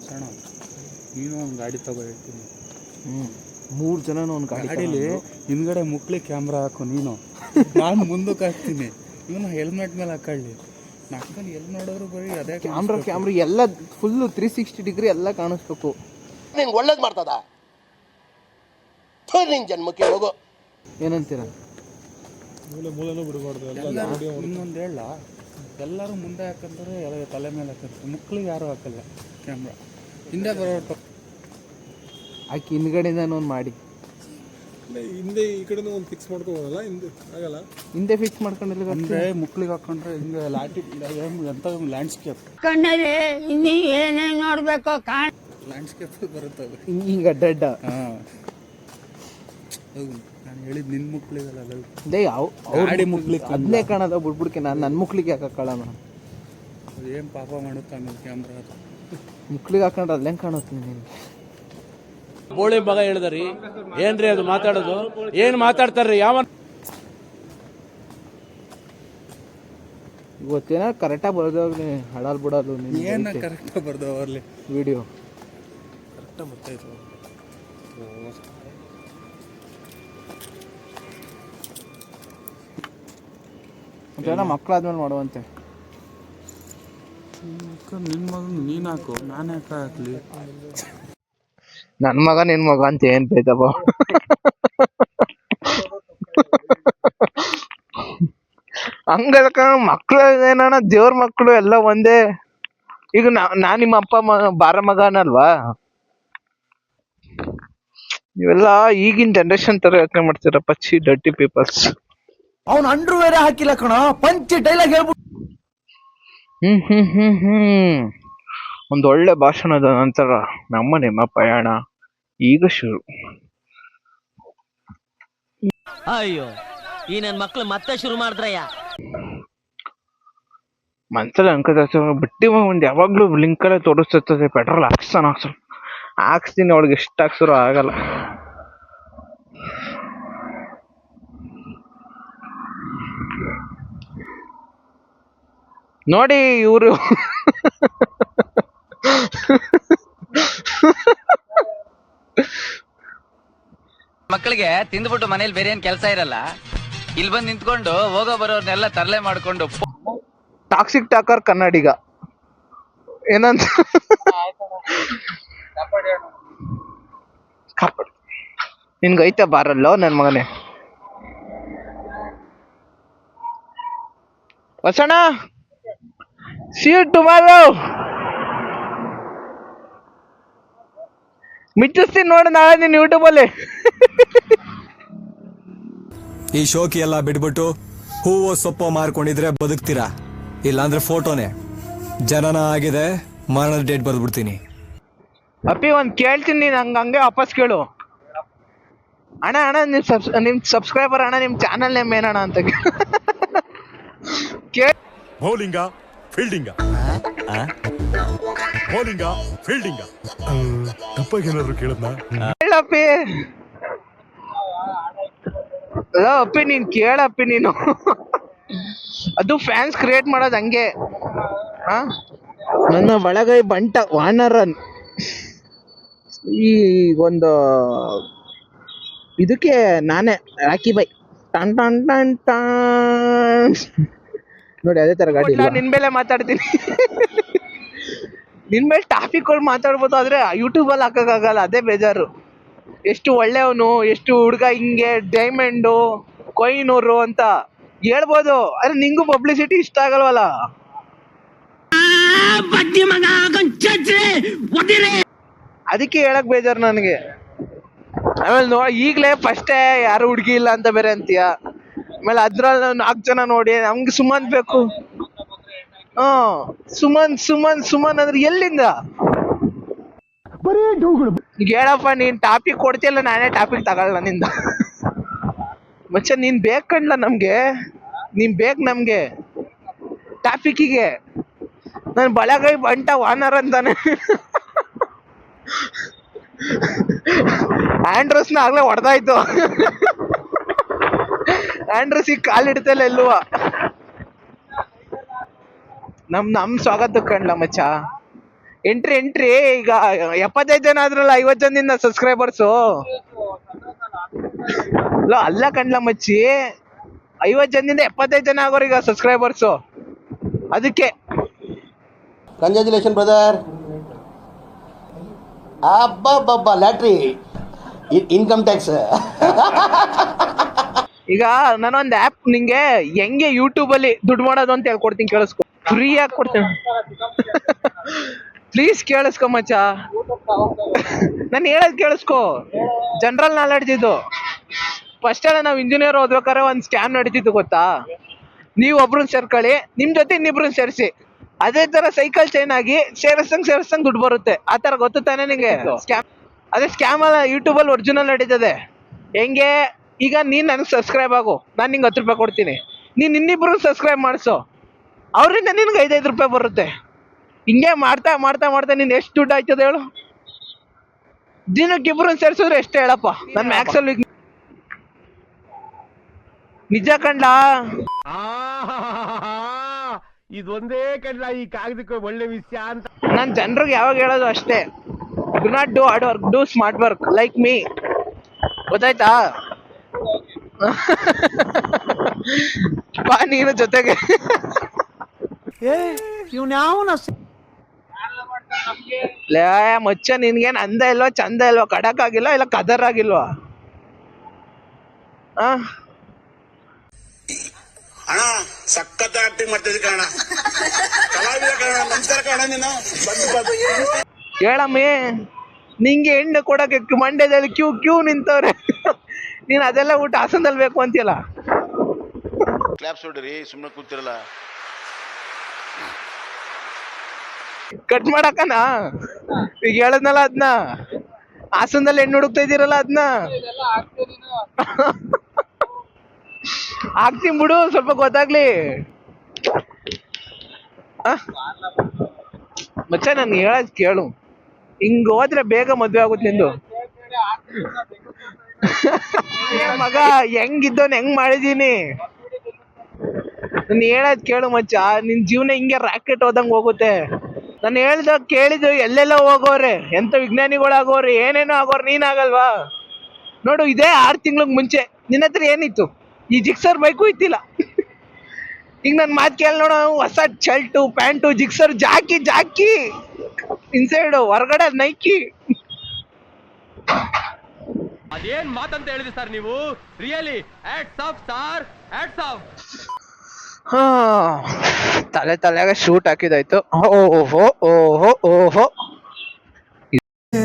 ಸಣ್ಣ ನೀನು ಒಂದು ಗಾಡಿ ತಗೋ ಹೇಳ್ತೀನಿ. 3 ಜನ ಒಂದು ಗಾಡೀಲಿ ಹಿಂದ್ಗಡೆ ಮುಕ್ಳಿ ಕ್ಯಾಮ್ರಾ ಹಾಕು ನೀನು, ನಾನು ಮುಂದಕ್ಕೆ ಹಾಕ್ತೀನಿ, ಇವನು ಹೆಲ್ಮೆಟ್ ಮೇಲೆ ಹಾಕೊಳ್ಳಿ. ನಾಲ್ಕಲ್ಲಿ ಎಲ್ಲಿ ನೋಡೋರು ಬರೀ ಅದೇ ಕ್ಯಾಮ್ರಾ ಎಲ್ಲ ಫುಲ್ಲು 360 ಡಿಗ್ರಿ ಎಲ್ಲ ಕಾಣಿಸ್ಬೇಕು. ನಿಂಗೆ ಒಳ್ಳೇದು ಮಾಡ್ತದ ನಿನ್ ಜನ್ಮಕ್ಕೆ ಹೋಗೋ. ಏನಂತೀರ? ಮೂಲೆನೂ ಬಿಡಬಾರ್ದು. ಇನ್ನೊಂದು ಹೇಳ, ಎಲ್ಲರೂ ಮುಂದೆ ಹಾಕಂತಾರೆ, ಎಲ್ಲ ತಲೆ ಮೇಲೆ ಹಾಕಂತಾರೆ, ಮುಕ್ಳಿಗೆ ಯಾರು ಹಾಕಲ್ಲ ಕ್ಯಾಮ್ರಾ. ಹಿಂದೆ ಬರೋ ಆಕೆ ಹಿಂದ್ಗಡೆಯಿಂದ ಒಂದು ಮಾಡಿ, ಹಿಂದೆ ಈ ಕಡೆನೂ ಒಂದು ಫಿಕ್ಸ್ ಮಾಡ್ಕೋಬೋದಲ್ಲ, ಹಿಂದೆ ಆಗಲ್ಲ. ಹಿಂದೆ ಫಿಕ್ಸ್ ಮಾಡ್ಕೊಂಡಿಲ್ಲ ಅಂದರೆ ಮುಕ್ಳಿಗೆ ಹಾಕೊಂಡ್ರೆ ಹಿಂಗೆ ಎಂಥ ಲ್ಯಾಂಡ್ಸ್ಕೇಪ್ ಏನೇನು ನೋಡ್ಬೇಕು ಲ್ಯಾಂಡ್ಸ್ಕೇಪ್ ಬರುತ್ತವೆ ಹಿಂಗೆ ಅಡ್ಡ. ಹಾಂ ಹೌದು, ನಾನು ಹೇಳಿದ್ದು ನಿನ್ನ ಮುಕ್ಳಿಗಲ್ಲ, ಅದೇ ಗಾಡಿ ಮುಕ್ಳಿಗೆ ಅದನ್ನೇ ಕಾಣೋದ ಬಿಡ್ಬಿಡ್ಕೆ. ನಾನು ನನ್ನ ಮುಕ್ಳಿಗೆ ಹಾಕಕ್ಕಳಣ, ಏನು ಪಾಪ ಮಾಡುತ್ತೆ ಆಮೇಲೆ ಕ್ಯಾಮ್ರಾ ಅದು ಮುಕ್ಳಿಗೆ ಹಾಕೊಂಡ್ರೆ ಅಲ್ಲೇ ಕಾಣುತ್ತೆ ನಿನಗೆ. ಬೋಳಿ ಮಗ ಹೇಳಿದ್ರಿ ಏನ್ರಿ ಅದು ಮಾತಾಡೋದು? ಏನ್ ಮಾತಾಡ್ತಾರ್ರಿ? ಯಾವ ಇವತ್ತೇನ ಕರೆಕ್ಟಾಗಿ ಬರ್ದೋಗ್ಲಿ, ಹಡಲ್ ಬಿಡೋದು ಏನು ಕರೆಕ್ಟಾಗಿ ಬರ್ದವ ಅಲ್ಲಿ ವಿಡಿಯೋ ಕರೆಕ್ಟಾಗಿ ಬರ್ತಾಯಿತ್ತು. ಜನ ಮಕ್ಕಳಾದ್ಮೇಲೆ ಮಾಡುವಂತೆ. ನಿನ್ನ ಮಗನ ನೀನು ಹಾಕು, ನಾನು ಯಾಕೆ ಹಾಕ್ಲಿ? ನನ್ನ ಮಗ ನಿನ್ ಮಗ ಅಂತ ಏನ್ ಬೇತಪ್ಪ. ಹಂಗದಕ್ಕ ಮಕ್ಳು ಏನಣ್ಣ, ದೇವ್ರ ಮಕ್ಕಳು ಎಲ್ಲ ಒಂದೇ. ಈಗ ನಾನ್ ನಿಮ್ಮ ಅಪ್ಪ ಬಾರ ಮಗ ಅನ್ನಲ್ವಾ? ಇವೆಲ್ಲ ಈಗಿನ ಜನರೇಷನ್ ತರ ಯೋಚನೆ ಮಾಡ್ತೀರಪ್ಪ, ಚಿ ಡರ್ಟಿ ಪೀಪಲ್ಸ್. ಅವ್ನು ಅಂಡ್ರು ಬೇರೆ ಹಾಕಿಲ್ಲ ಕಣ, ಪಂಚ್ ಡೈಲಾಗ್ ಹೇಳ್ಬಿಟ್ಟು. ಒಂದೊಳ್ಳೆ ಭಾಷಣದ ನಂತರ ನಿಮ್ಮ ಪಯಣ ಈಗ ಶುರು. ಅಯ್ಯೋ, ಈ ನನ್ ಮಕ್ಳು ಮತ್ತೆ ಶುರು ಮಾಡಿದ್ರಯ್ಯ. ಮನ್ಸಲ್ಲಿ ಅನ್ಕೋತ ಬಟ್ಟಿ ಒಂದು ಯಾವಾಗ್ಲೂ ಲಿಂಕ್ ಅಲ್ಲೇ ತೋರಿಸ್ತದೆ, ಪೆಟ್ರೋಲ್ ಹಾಕ್ಸ್ತೀನಿ ಅವಳಿಗೆ ಎಷ್ಟು ಹಾಕ್ಸಿರೋ ಆಗಲ್ಲ. ನೋಡಿ ಇವರು ಮಕ್ಕಳಿಗೆ ತಿಂದ್ಬಿಟ್ಟು ಮನೇಲಿ ಬೇರೆ ಏನ್ ಕೆಲಸ ಇರಲ್ಲ, ಇಲ್ಲಿ ಬಂದು ನಿಂತ್ಕೊಂಡು ಹೋಗೋ ಬರೋರ್ನೆಲ್ಲ ತರಲೆ ಮಾಡ್ಕೊಂಡು. ಟಾಕ್ಸಿಕ್ ಟಾಕರ್ ಕನ್ನಡಿಗ ಏನಂತ ನಿನ್ಗೈತೆ ಬಾರಲ್ಲೋ ನನ್ ಮಗನೇ. ವಸಣ, see you tomorrow. ಮಿಚ್ಚಿಸ್ತೀನಿ ನೋಡು ನಾಳೆ ನೀನು ಯೂಟ್ಯೂಬ್ ಅಲ್ಲಿ. ಈ ಶೋಕಿ ಎಲ್ಲ ಬಿಟ್ಬಿಟ್ಟು ಹೂವು ಸೊಪ್ಪು ಮಾರ್ಕೊಂಡಿದ್ರೆ ಬದುಕ್ತೀರಾ, ಇಲ್ಲಾಂದ್ರೆ ಫೋಟೋನೇ. ಜನನ ಆಗಿದೆ, ಮರಣದ ಡೇಟ್ ಬರ್ದ್ಬಿಡ್ತೀನಿ. ಅಪ್ಪಿ ಒಂದ್ ಕೇಳ್ತೀನಿ, ನೀನ್ ಹಂಗೆ ವಾಪಸ್ ಕೇಳು. ಅಣ್ಣ ನಿಮ್ ಸಬ್ಸ್ಕ್ರೈಬರ್ ಅಣ್ಣ, ನಿಮ್ ಚಾನಲ್ ನೇಮ್ ಏನಣ್ಣ ಅಂತ ಬೌಲಿಂಗ ಫೀಲ್ಡಿಂಗ, ಬೌಲಿಂಗ ಫೀಲ್ಡಿಂಗ. ತಪ್ಪಾಗಿ ಏನಾದ್ರು ಕೇಳದ್ನಾ? ಹೇಳಪ್ಪಿ. ಅಪ್ಪಿ ನೀನ್ ಕೇಳಪ್ಪಿ ನೀನು. ಅದು ಫ್ಯಾನ್ಸ್ ಕ್ರಿಯೇಟ್ ಮಾಡೋದು ಹಂಗೆ. ನನ್ನ ಒಳಗೈ ಬಂಟ ವಾನರನ್ ಈ ಒಂದು ಇದಕ್ಕೆ ನಾನೇ ರಾಕಿ ಬೈ ಟನ್ ಟನ್ ಟನ್ ಟನ್ ನೋಡಿ, ಅದೇ ತರ ಗಾಡಿ. ನಿನ್ ಮೇಲೆ ಮಾತಾಡ್ತೀನಿ, ನಿನ್ ಮೇಲೆ ಟಾಪಿಕ್ಗಳು ಮಾತಾಡ್ಬೋದು, ಆದ್ರೆ ಯೂಟ್ಯೂಬ್ ಅಲ್ಲಿ ಹಾಕಕ್ಕಾಗಲ್ಲ, ಅದೇ ಬೇಜಾರು. ಎಷ್ಟು ಒಳ್ಳೆಯವನು, ಎಷ್ಟು ಹುಡುಗ, ಹಿಂಗೆ ಡೈಮಂಡು ಕೊಯ್ನೂರು ಅಂತ ಹೇಳ್ಬೋದು, ಆದ್ರೆ ನಿಂಗೂ ಪಬ್ಲಿಸಿಟಿ ಇಷ್ಟ ಆಗಲ್ವಲ್ಲ. ಅದಕ್ಕೆ ಹೇಳಕ್ ಬೇಜಾರು ನನಗೆ. ಆಮೇಲೆ ಈಗಲೇ ಫಸ್ಟೇ ಯಾರು ಹುಡುಗಿ ಇಲ್ಲ ಅಂತ ಬೇರೆ ಅಂತೀಯ. ಆಮೇಲೆ ಅದ್ರಲ್ಲಿ 4 ಜನ ನೋಡಿ ನಮ್ಗೆ ಸುಮನ್ ಬೇಕು. ಸುಮನ್ ಅಂದ್ರೆ ಎಲ್ಲಿಂದ? ಈಗ ಹೇಳಪ್ಪ, ನೀನ್ ಟಾಪಿಕ್ ಕೊಡ್ತಿಯಲ್ಲ, ನಾನೇ ಟಾಪಿಕ್ ತಗೊಳ್ಳ ನಿಂದ. ಮಚ್ಚ ನೀನ್ ಬೇಕಂಡ್ಲ ನಮ್ಗೆ, ನೀನ್ ಬೇಕು ನಮ್ಗೆ ಟಾಪಿಕ್ಕಿಗೆ. ನನ್ ಬಲಗೈ ಬಂಟ ವಾನರ್ ಅಂತಾನೆ. ಆಂಡ್ರಸ್ನ ಆಗ್ಲೇ ಹೊಡೆದಾಯ್ತು. ಆಂಡ್ರಸ್ ಈಗ ಕಾಲಿಡ್ತಲ್ಲ ಎಲ್ಲುವ. ನಮ್ ಸ್ವಾಗತ ಕಂಡ್ಲ ಮಚ್ಚ. ಎಂಟ್ರಿ ಈಗ 75 ಜನ ಆದ್ರಲ್ಲ 50 ಜನದಿಂದ ಸಬ್ಸ್ಕ್ರೈಬರ್ಸು. ಅಲ್ಲ ಕಣ್ಲ ಮಚ್ಚಿ, 50 ಜನದಿಂದ 75 ಜನ ಆಗೋರೀಗ ಸಬ್ಸ್ಕ್ರೈಬರ್ಸು. ಅದಕ್ಕೆ ಕಂಗ್ರ್ಯಾಚುಲೇಷನ್ ಬ್ರದರ್. ಅಬ್ಬಬ್ಬಬ್ಬ ಲ್ಯಾಟ್ರಿ ಇನ್ಕಮ್ ಟ್ಯಾಕ್ಸ್. ಈಗ ನಾನೊಂದು ಆ್ಯಪ್ ನಿಂಗೆ ಹೆಂಗೆ ಯೂಟ್ಯೂಬಲ್ಲಿ ದುಡ್ಡು ಮಾಡೋದು ಅಂತ ಹೇಳ್ಕೊಡ್ತೀನಿ, ಕೇಳಿಸ್ಕೊ. ಫ್ರೀಯಾಗಿ ಕೊಡ್ತೀನಿ, ಪ್ಲೀಸ್ ಕೇಳಿಸ್ಕೊ ಮಚ್ಚ. ನಾನು ಹೇಳೋದು ಕೇಳಿಸ್ಕೊ, ಜನರಲ್ ನಾಲೆಡ್ಜ್ ಇದು. ಫಸ್ಟ್ ಎಲ್ಲ ನಾವು ಇಂಜಿನಿಯರ್ ಓದ್ಬೇಕಾದ್ರೆ ಒಂದು ಸ್ಕ್ಯಾಮ್ ನಡೀತಿತ್ತು ಗೊತ್ತಾ? ನೀವು ಒಬ್ರನ್ನ ಸೇರ್ಕೊಳ್ಳಿ, ನಿಮ್ಮ ಜೊತೆ ಇನ್ನಿಬ್ರನ್ನ ಸೇರಿಸಿ, ಅದೇ ತರ ಸೈಕಲ್ ಚೈನ್ ಆಗಿ ಸೇರಿಸಂಗ್ ದುಡ್ಡು ಬರುತ್ತೆ. ಆ ತರ ಗೊತ್ತು ತಾನೇ ನಿಂಗೆ? ಸ್ಕ್ಯಾಮ್, ಅದೇ ಸ್ಕ್ಯಾಮ್ ಅಲ್ಲ, ಯೂಟ್ಯೂಬಲ್ಲಿ ಒರಿಜಿನಲ್ ನಡೀತದೆ. ಹೆಂಗೆ? ಈಗ ನೀನು ನನಗೆ ಸಬ್ಸ್ಕ್ರೈಬ್ ಆಗು, ನಾನು ನಿಂಗೆ 10 ರೂಪಾಯಿ ಕೊಡ್ತೀನಿ. ನೀನು ಇನ್ನಿಬ್ರು ಸಬ್ಸ್ಕ್ರೈಬ್ ಮಾಡಿಸು, ಅವರಿಂದ ನಿನ್ಗೆ 5 ರೂಪಾಯಿ ಬರುತ್ತೆ. ಹಿಂಗೆ ಮಾಡ್ತಾ ಮಾಡ್ತಾ ಮಾಡ್ತಾ ನೀನು ಎಷ್ಟು ದುಡ್ಡು ಆಯ್ತದೆ ಹೇಳು? ದಿನಕ್ಕೆ ಇಬ್ರು ಸೇರಿಸಿದ್ರೆ ಎಷ್ಟು ಹೇಳಪ್ಪ? ನನ್ನ ಮ್ಯಾಕ್ಸಲ್ಲಿ ನಿಜ ಕಂಡ. ಇದೊಂದೇ ಕಡ್ಲ ಈ ಕಾಗದಕ್ಕೆ ಒಳ್ಳೆ ವಿಷಯ ಅಂತ ನಾನು ಜನರಿಗೆ ಯಾವಾಗ ಹೇಳೋದು ಅಷ್ಟೇ, do not do hard work, do smart work like me. ಗೊತ್ತಾಯ್ತಾ? ಬಾ ನೀನು ಜೊತೆಗೆ. ಲೇ ಮಚ್ಚ, ನಿನ್ಗೇನ್ ಅಂದ ಇಲ್ವಾ, ಚಂದ ಇಲ್ವಾ, ಕಡಕ್ ಆಗಿಲ್ವಾ, ಇಲ್ಲ ಕದರ್ ಆಗಿಲ್ವಾ? ಅಣ್ಣ ಸಖತ್ ಆಕ್ಟಿಂಗ್ ಮಾಡ್ತಿದ್ದೆ ಕಣ, ಕಲಾವಿದ ಕಣ, ನಮಸ್ಕಾರ ಕಣ. ನೀನು ಹೇಳಮ್ಮಿ, ನಿಂಗೆ ಹೆಣ್ಣು ಕೊಡಕ್ಕೆ ಮಂಡ್ಯದಲ್ಲಿ ಕ್ಯೂ ನಿಂತವ್ರೆ. ನೀನ್ ಅದೆಲ್ಲ ಊಟ ಹಾಸನದಲ್ಲಿ ಬೇಕು ಅಂತೀಯಲ್ಲ. ಕ್ಲಾಪ್ಸ್ ಹೊಡ್ರಿ, ಸುಮ್ಮನೆ ಕೂತಿರಲ್ಲ. ಕಟ್ ಮಾಡಕನ ಈಗ ಹೇಳದ್ನಲ್ಲ ಅದನ್ನ, ಹಾಸನದಲ್ಲಿ ಹೆಣ್ಣು ಹುಡುಕ್ತಾ ಇದ್ದೀರಲ್ಲ ಅದನ್ನ ಆಗ್ತೀನಿ ಬಿಡು, ಸ್ವಲ್ಪ ಗೊತ್ತಾಗ್ಲಿ. ಮಚ್ಚ ನನ್ ಹೇಳದ್ ಕೇಳು, ಹಿಂಗ್ ಹೋದ್ರೆ ಬೇಗ ಮದ್ವೆ ಆಗುತ್ತೆ ನಿಂದು. ಮಗ ಹೆಂಗಿದ್ದವನ್ ಹೆಂಗ್ ಮಾಡಿದೀನಿ, ನಾನು ಹೇಳದ್ ಕೇಳು ಮಚ್ಚ. ನಿನ್ ಜೀವನ ಹಿಂಗೆ ರಾಕೆಟ್ ಹೋದಂಗ್ ಹೋಗುತ್ತೆ. ನಾನು ಹೇಳ್ದ ಕೇಳಿದ್ದು ಎಲ್ಲೆಲ್ಲ ಹೋಗೋರೆ, ಎಂತ ವಿಜ್ಞಾನಿಗಳಾಗೋರೆ, ಏನೇನೋ ಆಗೋರು, ನೀನಾಗಲ್ವಾ? ನೋಡು, ಇದೇ 6 ತಿಂಗ್ಳಿಗೆ ಮುಂಚೆ ನಿನ್ನ ಹತ್ರ ಏನಿತ್ತು? ಈ ಜಿಕ್ಸರ್ ಬೈಕು ಇತ್ತಿಲ್ಲ. ಈಗ ನನ್ನ ಮಾತು ಕೇಳಿ ನೋಡು, ಹೊಸ shirt pant Gixxer Jockey inside, ಹೊರಗಡೆ ನೈಕಿ. ಅದೇನ್ ಮಾತಂತ ಹೇಳಿದ್ರಿ ಸರ್ ನೀವು? Really hats off sir, hats off. ತಲೆಗೆ ಶೂಟ್ ಹಾಕಿದಾಯ್ತು. ಓಹೋ ಓಹೋ ಓಹೋ.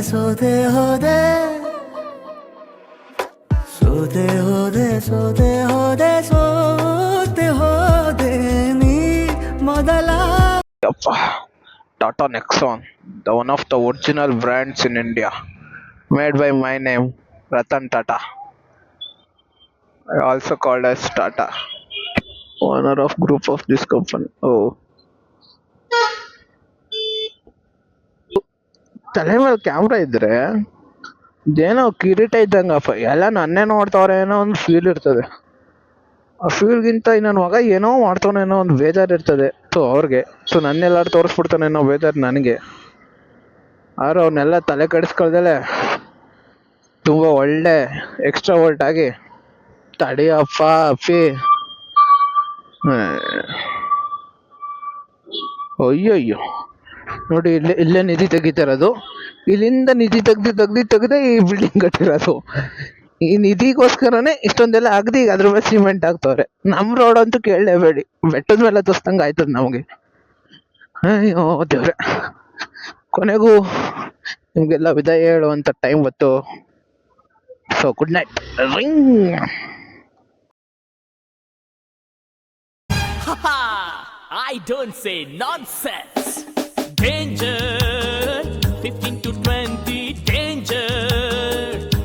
ಸೋದೆ ಹೋದೆ ಸೋದೆ ಹೋದೆ ಸೋದೆ ಹೋದೆ ಸೋದೆ ಹೋದೆ ನೀ ಮೊದಲ. Tata Nexon, the one of the original brands in India, made by my name, Ratan Tata. I also called as Tata, owner of group of this company. Oh, ತಲೆ ಮೇಲೆ ಕ್ಯಾಮ್ರಾ ಇದ್ರೆ ಇದೇನೋ ಕಿರೀಟ ಇದ್ದಂಗಪ್ಪ, ಎಲ್ಲ ನನ್ನೇ ನೋಡ್ತಾವ್ರೆ ಏನೋ ಒಂದು ಫೀಲ್ ಇರ್ತದೆ. ಆ ಫೀಲ್ಗಿಂತ ನನ್ನ ಮಗ ಏನೋ ಮಾಡ್ತಾವನೇನೋ ಒಂದು ಬೇಜಾರು ಇರ್ತದೆ. ಸೊ ಅವ್ರಿಗೆ, ಸೊ ನನ್ನೆಲ್ಲಾರು ತೋರಿಸ್ಬಿಡ್ತಾನೇನೋ ಬೇಜಾರು ನನಗೆ. ಆದ್ರೆ ಅವನ್ನೆಲ್ಲ ತಲೆ ಕೆಡಿಸ್ಕೊಳ್ದಲೆ ತುಂಬ ಒಳ್ಳೆ ಎಕ್ಸ್ಟ್ರಾ ವೋಲ್ಟ್ ಆಗಿ ತಡಿಯಪ್ಪ ಅಪ್ಪಿ. ಅಯ್ಯಯ್ಯೋ ನೋಡಿ, ಇಲ್ಲೇ ನಿಧಿ ತೆಗಿತಿರೋದು, ಇಲ್ಲಿಂದ ನಿಧಿ ತೆಗ್ದು ಈ ಬಿಲ್ಡಿಂಗ್ ಕಟ್ಟಿರೋದು. ಈ ನಿಧಿಗೋಸ್ಕರನೇ ಇಷ್ಟೊಂದೆಲ್ಲ ಆಗದೆ ಈಗ ಅದ್ರ ಮೇಲೆ ಸಿಮೆಂಟ್ ಆಗ್ತವ್ರೆ. ನಮ್ಮ ರೋಡ್ ಅಂತೂ ಕೇಳಲೇಬೇಡಿ, ಬೆಟ್ಟದ ಮೇಲೆ ತೋರಿಸ್ದಂಗೆ ಆಯ್ತದ ನಮಗೆ. ಅಯ್ಯೋ ದೇವ್ರೆ, ಕೊನೆಗೂ ನಿಮಗೆಲ್ಲ ವಿದಾಯ ಹೇಳುವಂಥ ಟೈಮ್ ಬಂತು. So good night. Ring. I don't say nonsense. Danger. 15 to 20 danger.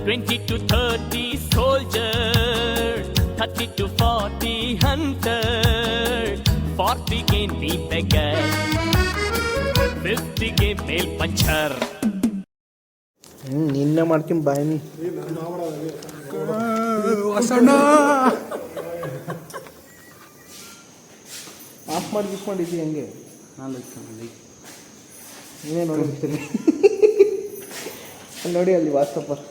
20 to 30 soldier. 30 to 40 hunter. 40 ಗೆ ನೀ beggar. 50 ಗೆ ಮೇಲ್ ಪಂಚರ್. ನಿನ್ನೆ ಮಾಡ್ತೀನಿ ಬಾಯಿ. ಆಫ್ ಮಾಡಿ ಗಿಫ್ಟ್ ಮಾಡಿದ್ದಿ ಹೆಂಗೆ? ನಾಲ್ಕು ನೀನೇ ನೋಡಿ ಅಲ್ಲಿ ನೋಡಿ ಅಲ್ಲಿ ವಾಟ್ಸಪ್ಪರ್